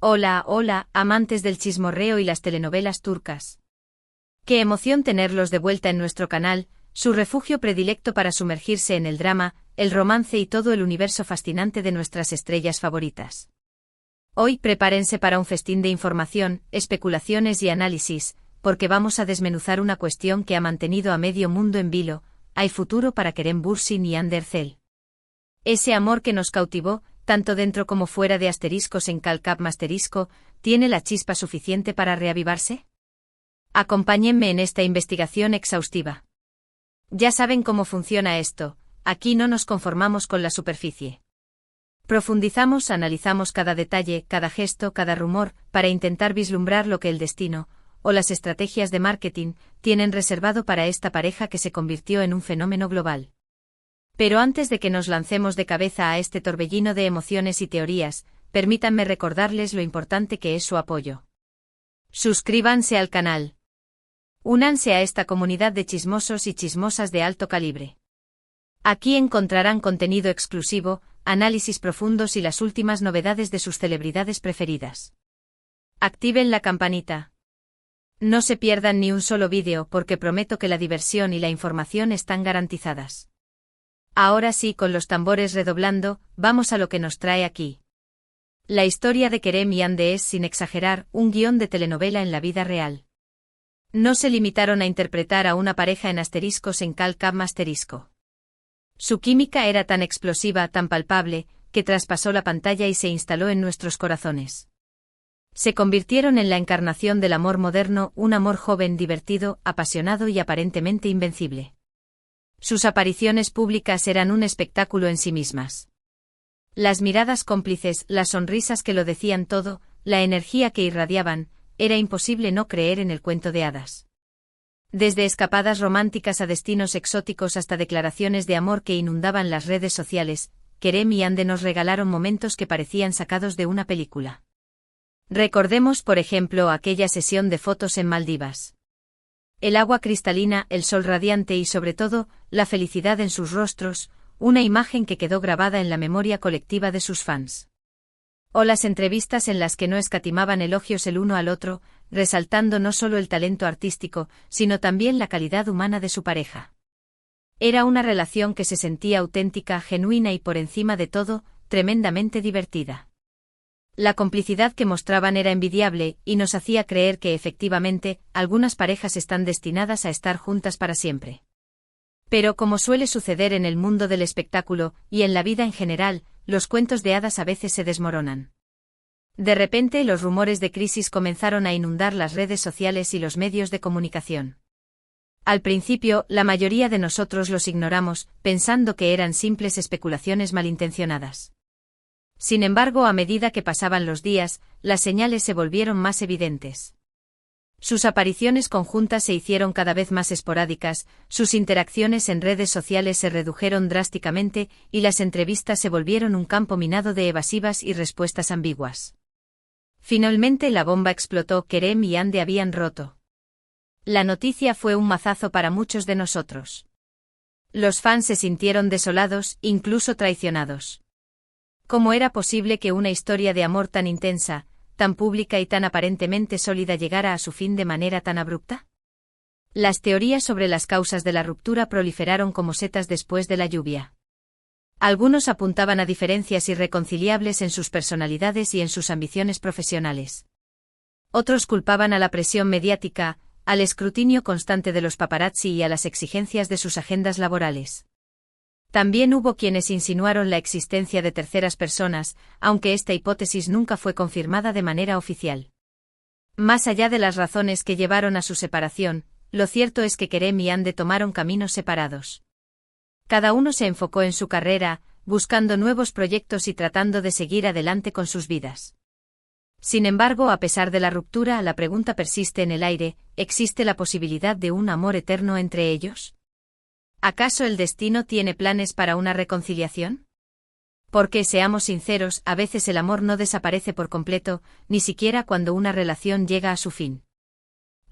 Hola, hola, amantes del chismorreo y las telenovelas turcas. Qué emoción tenerlos de vuelta en nuestro canal, su refugio predilecto para sumergirse en el drama, el romance y todo el universo fascinante de nuestras estrellas favoritas. Hoy prepárense para un festín de información, especulaciones y análisis, porque vamos a desmenuzar una cuestión que ha mantenido a medio mundo en vilo: ¿hay futuro para Kerem Bürsin y Hande Erçel? Ese amor que nos cautivó, tanto dentro como fuera de asteriscos en Calcap Masterisco, ¿tiene la chispa suficiente para reavivarse? Acompáñenme en esta investigación exhaustiva. Ya saben cómo funciona esto, aquí no nos conformamos con la superficie. Profundizamos, analizamos cada detalle, cada gesto, cada rumor, para intentar vislumbrar lo que el destino, o las estrategias de marketing, tienen reservado para esta pareja que se convirtió en un fenómeno global. Pero antes de que nos lancemos de cabeza a este torbellino de emociones y teorías, permítanme recordarles lo importante que es su apoyo. Suscríbanse al canal. Únanse a esta comunidad de chismosos y chismosas de alto calibre. Aquí encontrarán contenido exclusivo, análisis profundos y las últimas novedades de sus celebridades preferidas. Activen la campanita. No se pierdan ni un solo vídeo porque prometo que la diversión y la información están garantizadas. Ahora sí, con los tambores redoblando, vamos a lo que nos trae aquí. La historia de Kerem y Hande es, sin exagerar, un guión de telenovela en la vida real. No se limitaron a interpretar a una pareja en asteriscos en Calcap Masterisco. Su química era tan explosiva, tan palpable, que traspasó la pantalla y se instaló en nuestros corazones. Se convirtieron en la encarnación del amor moderno, un amor joven, divertido, apasionado y aparentemente invencible. Sus apariciones públicas eran un espectáculo en sí mismas. Las miradas cómplices, las sonrisas que lo decían todo, la energía que irradiaban, era imposible no creer en el cuento de hadas. Desde escapadas románticas a destinos exóticos hasta declaraciones de amor que inundaban las redes sociales, Kerem y Hande nos regalaron momentos que parecían sacados de una película. Recordemos, por ejemplo, aquella sesión de fotos en Maldivas. El agua cristalina, el sol radiante y sobre todo, la felicidad en sus rostros, una imagen que quedó grabada en la memoria colectiva de sus fans. O las entrevistas en las que no escatimaban elogios el uno al otro, resaltando no solo el talento artístico, sino también la calidad humana de su pareja. Era una relación que se sentía auténtica, genuina y por encima de todo, tremendamente divertida. La complicidad que mostraban era envidiable, y nos hacía creer que efectivamente, algunas parejas están destinadas a estar juntas para siempre. Pero como suele suceder en el mundo del espectáculo, y en la vida en general, los cuentos de hadas a veces se desmoronan. De repente los rumores de crisis comenzaron a inundar las redes sociales y los medios de comunicación. Al principio, la mayoría de nosotros los ignoramos, pensando que eran simples especulaciones malintencionadas. Sin embargo, a medida que pasaban los días, las señales se volvieron más evidentes. Sus apariciones conjuntas se hicieron cada vez más esporádicas, sus interacciones en redes sociales se redujeron drásticamente y las entrevistas se volvieron un campo minado de evasivas y respuestas ambiguas. Finalmente la bomba explotó: Kerem y Hande habían roto. La noticia fue un mazazo para muchos de nosotros. Los fans se sintieron desolados, incluso traicionados. ¿Cómo era posible que una historia de amor tan intensa, tan pública y tan aparentemente sólida llegara a su fin de manera tan abrupta? Las teorías sobre las causas de la ruptura proliferaron como setas después de la lluvia. Algunos apuntaban a diferencias irreconciliables en sus personalidades y en sus ambiciones profesionales. Otros culpaban a la presión mediática, al escrutinio constante de los paparazzi y a las exigencias de sus agendas laborales. También hubo quienes insinuaron la existencia de terceras personas, aunque esta hipótesis nunca fue confirmada de manera oficial. Más allá de las razones que llevaron a su separación, lo cierto es que Kerem y Hande tomaron caminos separados. Cada uno se enfocó en su carrera, buscando nuevos proyectos y tratando de seguir adelante con sus vidas. Sin embargo, a pesar de la ruptura, la pregunta persiste en el aire: ¿existe la posibilidad de un amor eterno entre ellos? ¿Acaso el destino tiene planes para una reconciliación? Porque, seamos sinceros, a veces el amor no desaparece por completo, ni siquiera cuando una relación llega a su fin.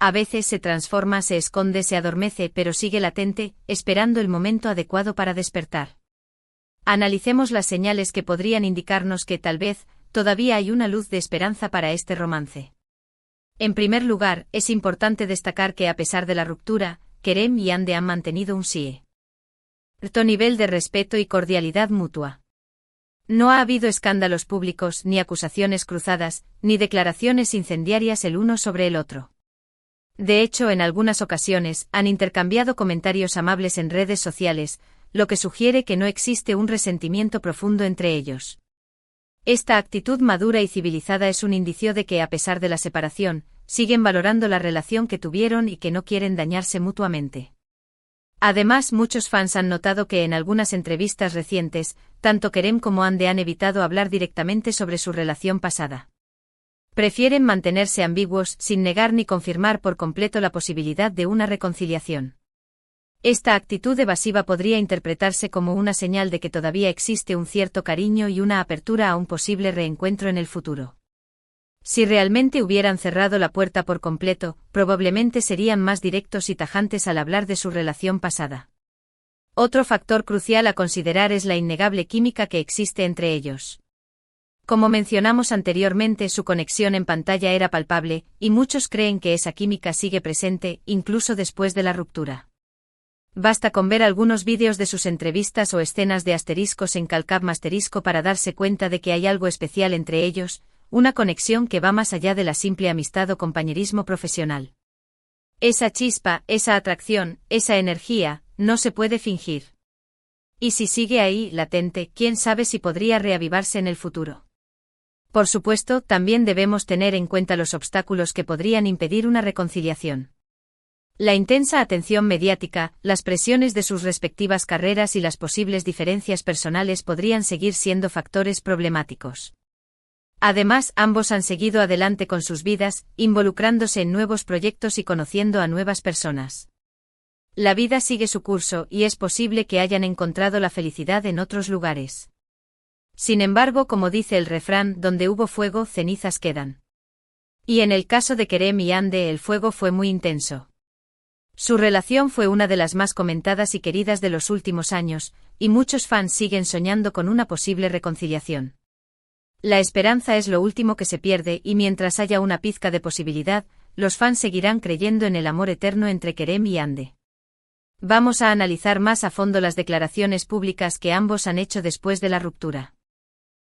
A veces se transforma, se esconde, se adormece, pero sigue latente, esperando el momento adecuado para despertar. Analicemos las señales que podrían indicarnos que, tal vez, todavía hay una luz de esperanza para este romance. En primer lugar, es importante destacar que a pesar de la ruptura, Kerem y Hande han mantenido un cierto nivel de respeto y cordialidad mutua. No ha habido escándalos públicos, ni acusaciones cruzadas, ni declaraciones incendiarias el uno sobre el otro. De hecho, en algunas ocasiones, han intercambiado comentarios amables en redes sociales, lo que sugiere que no existe un resentimiento profundo entre ellos. Esta actitud madura y civilizada es un indicio de que, a pesar de la separación, siguen valorando la relación que tuvieron y que no quieren dañarse mutuamente. Además, muchos fans han notado que en algunas entrevistas recientes, tanto Kerem como Hande han evitado hablar directamente sobre su relación pasada. Prefieren mantenerse ambiguos, sin negar ni confirmar por completo la posibilidad de una reconciliación. Esta actitud evasiva podría interpretarse como una señal de que todavía existe un cierto cariño y una apertura a un posible reencuentro en el futuro. Si realmente hubieran cerrado la puerta por completo, probablemente serían más directos y tajantes al hablar de su relación pasada. Otro factor crucial a considerar es la innegable química que existe entre ellos. Como mencionamos anteriormente, su conexión en pantalla era palpable, y muchos creen que esa química sigue presente, incluso después de la ruptura. Basta con ver algunos vídeos de sus entrevistas o escenas de asteriscos en Calcap asterisco para darse cuenta de que hay algo especial entre ellos, una conexión que va más allá de la simple amistad o compañerismo profesional. Esa chispa, esa atracción, esa energía, no se puede fingir. Y si sigue ahí, latente, quién sabe si podría reavivarse en el futuro. Por supuesto, también debemos tener en cuenta los obstáculos que podrían impedir una reconciliación. La intensa atención mediática, las presiones de sus respectivas carreras y las posibles diferencias personales podrían seguir siendo factores problemáticos. Además, ambos han seguido adelante con sus vidas, involucrándose en nuevos proyectos y conociendo a nuevas personas. La vida sigue su curso y es posible que hayan encontrado la felicidad en otros lugares. Sin embargo, como dice el refrán, donde hubo fuego, cenizas quedan. Y en el caso de Kerem y Hande, el fuego fue muy intenso. Su relación fue una de las más comentadas y queridas de los últimos años, y muchos fans siguen soñando con una posible reconciliación. La esperanza es lo último que se pierde y mientras haya una pizca de posibilidad, los fans seguirán creyendo en el amor eterno entre Kerem y Hande. Vamos a analizar más a fondo las declaraciones públicas que ambos han hecho después de la ruptura.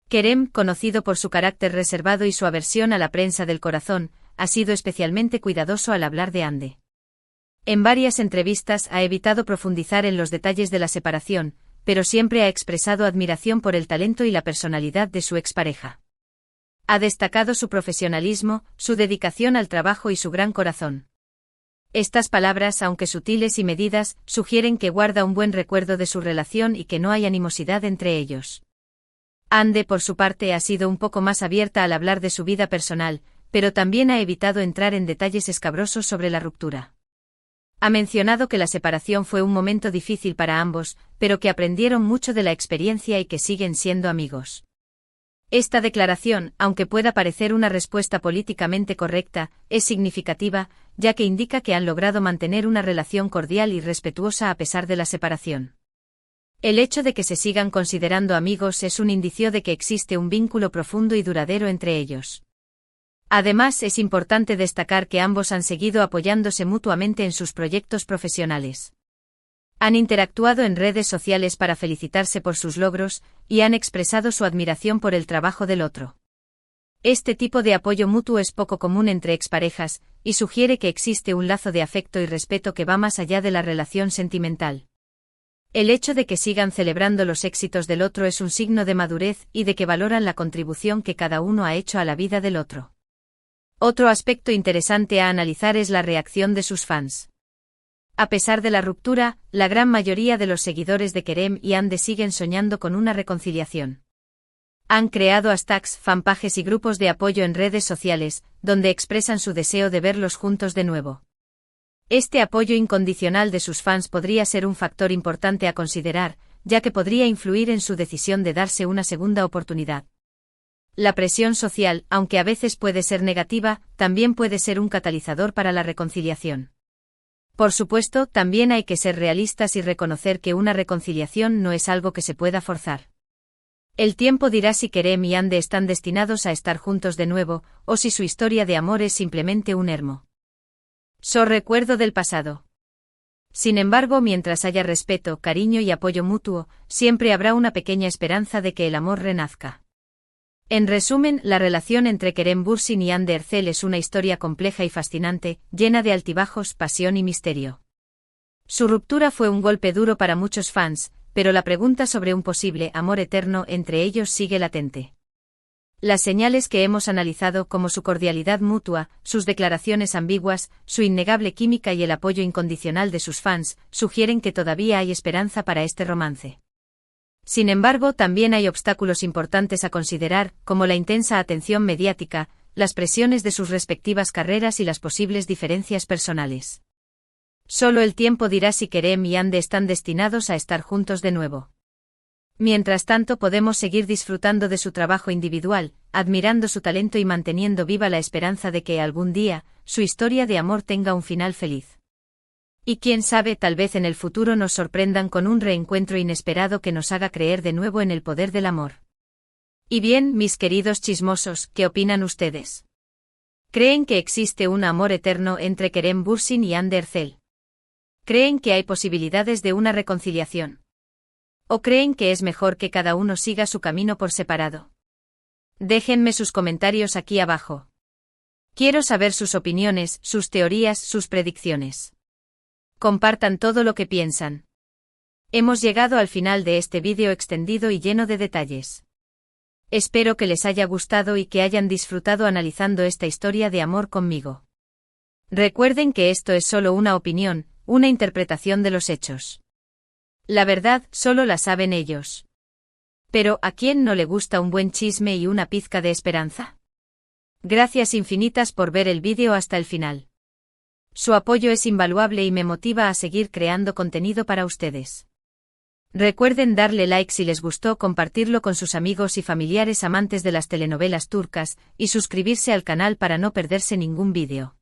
Kerem, conocido por su carácter reservado y su aversión a la prensa del corazón, ha sido especialmente cuidadoso al hablar de Hande. En varias entrevistas ha evitado profundizar en los detalles de la separación, pero siempre ha expresado admiración por el talento y la personalidad de su expareja. Ha destacado su profesionalismo, su dedicación al trabajo y su gran corazón. Estas palabras, aunque sutiles y medidas, sugieren que guarda un buen recuerdo de su relación y que no hay animosidad entre ellos. Hande, por su parte, ha sido un poco más abierta al hablar de su vida personal, pero también ha evitado entrar en detalles escabrosos sobre la ruptura. Ha mencionado que la separación fue un momento difícil para ambos, pero que aprendieron mucho de la experiencia y que siguen siendo amigos. Esta declaración, aunque pueda parecer una respuesta políticamente correcta, es significativa, ya que indica que han logrado mantener una relación cordial y respetuosa a pesar de la separación. El hecho de que se sigan considerando amigos es un indicio de que existe un vínculo profundo y duradero entre ellos. Además, es importante destacar que ambos han seguido apoyándose mutuamente en sus proyectos profesionales. Han interactuado en redes sociales para felicitarse por sus logros, y han expresado su admiración por el trabajo del otro. Este tipo de apoyo mutuo es poco común entre exparejas, y sugiere que existe un lazo de afecto y respeto que va más allá de la relación sentimental. El hecho de que sigan celebrando los éxitos del otro es un signo de madurez y de que valoran la contribución que cada uno ha hecho a la vida del otro. Otro aspecto interesante a analizar es la reacción de sus fans. A pesar de la ruptura, la gran mayoría de los seguidores de Kerem y Hande siguen soñando con una reconciliación. Han creado hashtags, fanpages y grupos de apoyo en redes sociales, donde expresan su deseo de verlos juntos de nuevo. Este apoyo incondicional de sus fans podría ser un factor importante a considerar, ya que podría influir en su decisión de darse una segunda oportunidad. La presión social, aunque a veces puede ser negativa, también puede ser un catalizador para la reconciliación. Por supuesto, también hay que ser realistas y reconocer que una reconciliación no es algo que se pueda forzar. El tiempo dirá si Kerem y Ande están destinados a estar juntos de nuevo, o si su historia de amor es simplemente un hermo. Recuerdo del pasado. Sin embargo, mientras haya respeto, cariño y apoyo mutuo, siempre habrá una pequeña esperanza de que el amor renazca. En resumen, la relación entre Kerem Bürsin y Hande Erçel es una historia compleja y fascinante, llena de altibajos, pasión y misterio. Su ruptura fue un golpe duro para muchos fans, pero la pregunta sobre un posible amor eterno entre ellos sigue latente. Las señales que hemos analizado, como su cordialidad mutua, sus declaraciones ambiguas, su innegable química y el apoyo incondicional de sus fans, sugieren que todavía hay esperanza para este romance. Sin embargo, también hay obstáculos importantes a considerar, como la intensa atención mediática, las presiones de sus respectivas carreras y las posibles diferencias personales. Solo el tiempo dirá si Kerem y Hande están destinados a estar juntos de nuevo. Mientras tanto, podemos seguir disfrutando de su trabajo individual, admirando su talento y manteniendo viva la esperanza de que algún día, su historia de amor tenga un final feliz. Y quién sabe, tal vez en el futuro nos sorprendan con un reencuentro inesperado que nos haga creer de nuevo en el poder del amor. Y bien, mis queridos chismosos, ¿qué opinan ustedes? ¿Creen que existe un amor eterno entre Kerem Bürsin y Hande Erçel? ¿Creen que hay posibilidades de una reconciliación? ¿O creen que es mejor que cada uno siga su camino por separado? Déjenme sus comentarios aquí abajo. Quiero saber sus opiniones, sus teorías, sus predicciones. Compartan todo lo que piensan. Hemos llegado al final de este vídeo extendido y lleno de detalles. Espero que les haya gustado y que hayan disfrutado analizando esta historia de amor conmigo. Recuerden que esto es solo una opinión, una interpretación de los hechos. La verdad, solo la saben ellos. Pero, ¿a quién no le gusta un buen chisme y una pizca de esperanza? Gracias infinitas por ver el vídeo hasta el final. Su apoyo es invaluable y me motiva a seguir creando contenido para ustedes. Recuerden darle like si les gustó, compartirlo con sus amigos y familiares amantes de las telenovelas turcas, y suscribirse al canal para no perderse ningún vídeo.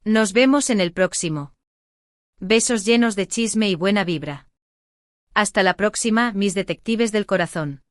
Nos vemos en el próximo. Besos llenos de chisme y buena vibra. Hasta la próxima, mis detectives del corazón.